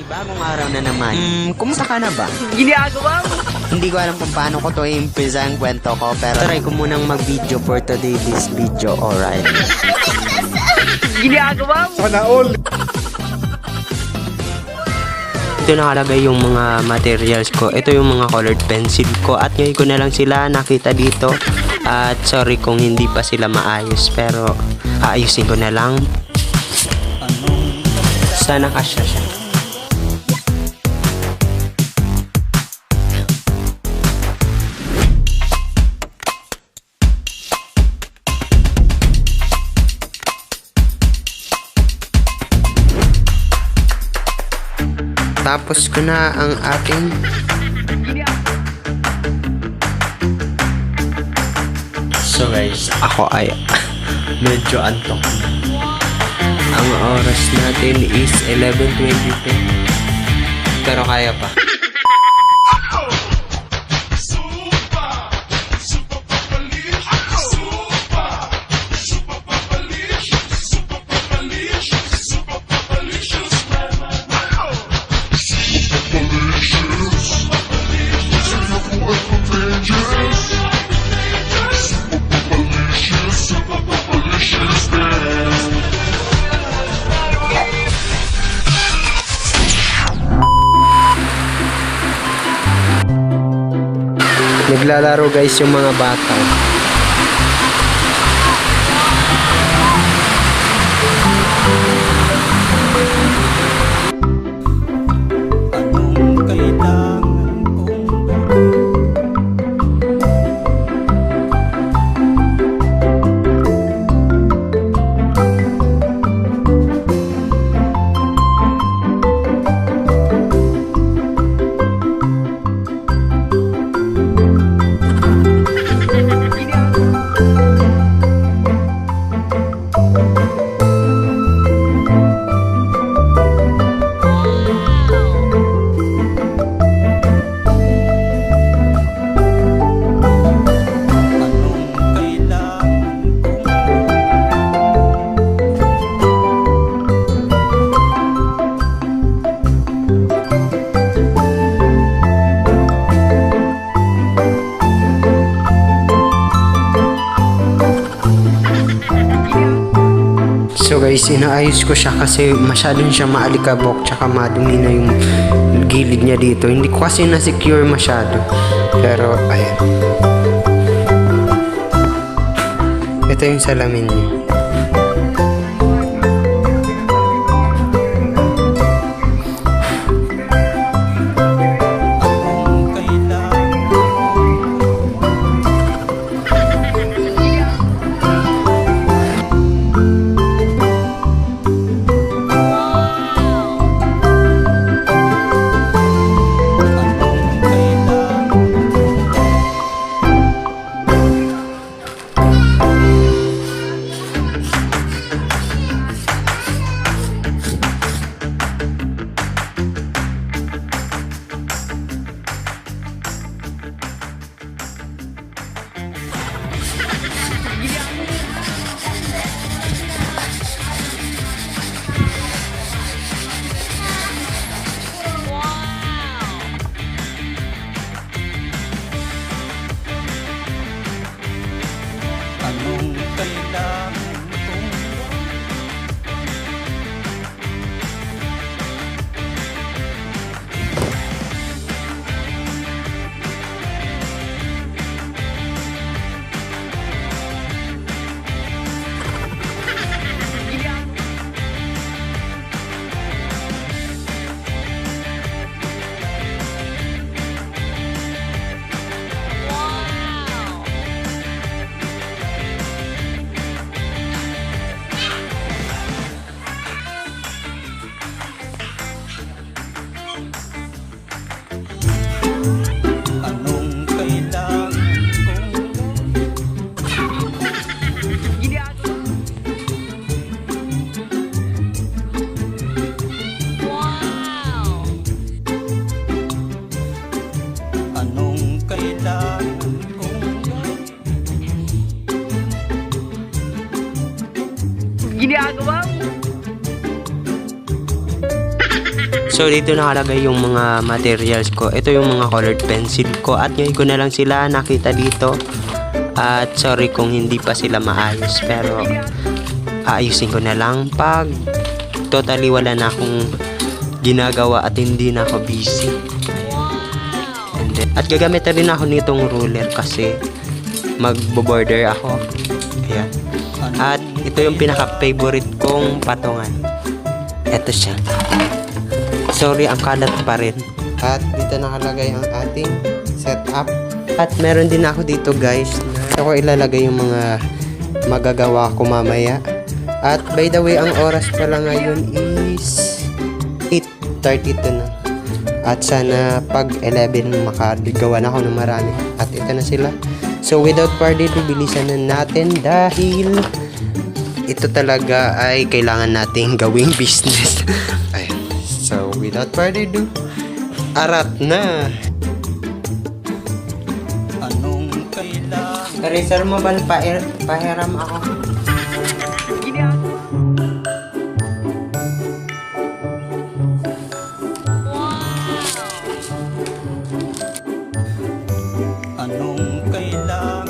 Bagong araw na naman. Kumusta ka na ba? Ginagawa mo? Hindi ko alam kung paano ko to i-impisa ang kwento ko, pero try ko munang mag-video for today's video, alright? Ginagawa mo? Sana all. Ito nakalagay yung mga materials ko. Ito yung mga colored pencil ko. At ngayon ko na lang sila nakita dito. At sorry kung hindi pa sila maayos. Pero aayusin ko na lang. Sana kasya siya. Tapos ko na ang ating So guys, ako ay medyo antok na. Ang oras natin is 11:22. Pero kaya pa. Naglalaro guys yung mga bata. So guys, inaayos ko siya kasi masyadong siya maalikabok tsaka madumi na yung gilid niya dito. Hindi ko kasi na-secure masyado. Pero ayan. Ito yung salamin niya. Ginagawa mo? So dito nakalagay yung mga materials ko. Ito yung mga colored pencil ko at ngayon ko na lang sila nakita dito. At sorry kung hindi pa sila maayos, pero aayusin ko na lang pag totally wala na akong ginagawa at hindi na ako busy. And then, at gagamit na rin ako nitong ruler kasi magbo-border ako. Ayan. At ito yung pinaka-favorite kong patungan. Ito siya. Sorry, ang kalat pa rin. At dito nakalagay ang ating setup. At meron din ako dito guys na ako ilalagay yung mga magagawa ko mamaya. At by the way, ang oras pala ngayon is 8:32 na. At sana pag 11 makagawa na ako ng marami. At ito na sila. So without further ado, bilisan na natin dahil ito talaga ay kailangan nating gawing business. Ayun. So without further ado, arat na! Anong kailangan? Eraser mo ba? Pahiram ako. Anong kailangan?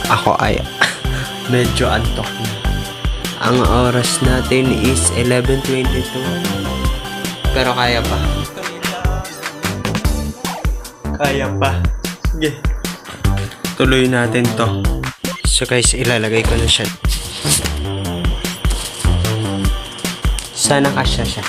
Ako ay medyo antok na. Ang oras natin is 11:22. Pero kaya pa. Kaya pa. Sige. Tuloy natin to. So guys, ilalagay ko na siya. Sana kasya siya.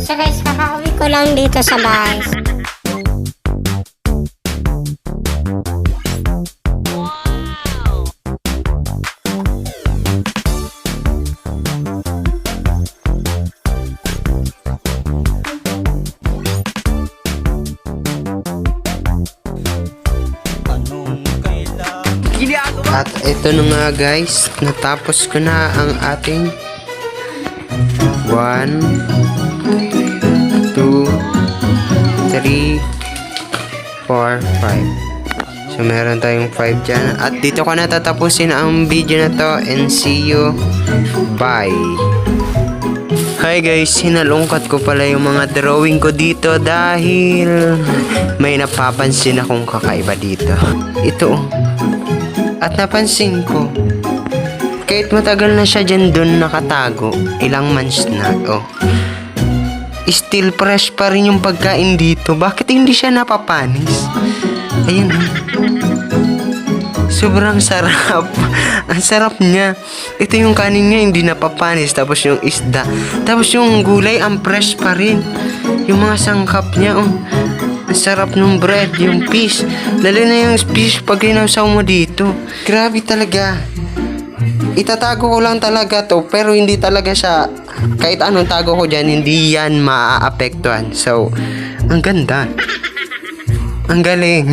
So guys, kakauwi ko lang dito sa bahay. At ito na nga guys, natapos ko na ang ating 1, 2, 3, 4, 5. So meron tayong 5 dyan. At dito ko na tatapusin ang video na to. And see you. Bye. Hi guys, sinalungkat ko pala yung mga drawing ko dito dahil may napapansin akong kakaiba dito. Ito. At napansin ko, kahit matagal na siya dyan dun nakatago, ilang months na, still fresh pa rin yung pagkain dito. Bakit hindi siya napapanis? Ayan. Sobrang sarap. Ang sarap niya. Ito yung kanin niya, hindi napapanis. Tapos yung isda. Tapos yung gulay, ang fresh pa rin. Yung mga sangkap niya, oh. Ang sarap ng bread, yung fish. Lalo na yung fish pag inawsaw mo dito. Grabe talaga. Itatago ko lang talaga to, pero hindi talaga siya, kahit anong tago ko dyan, hindi yan maaapektuhan. So, ang ganda. Ang galing.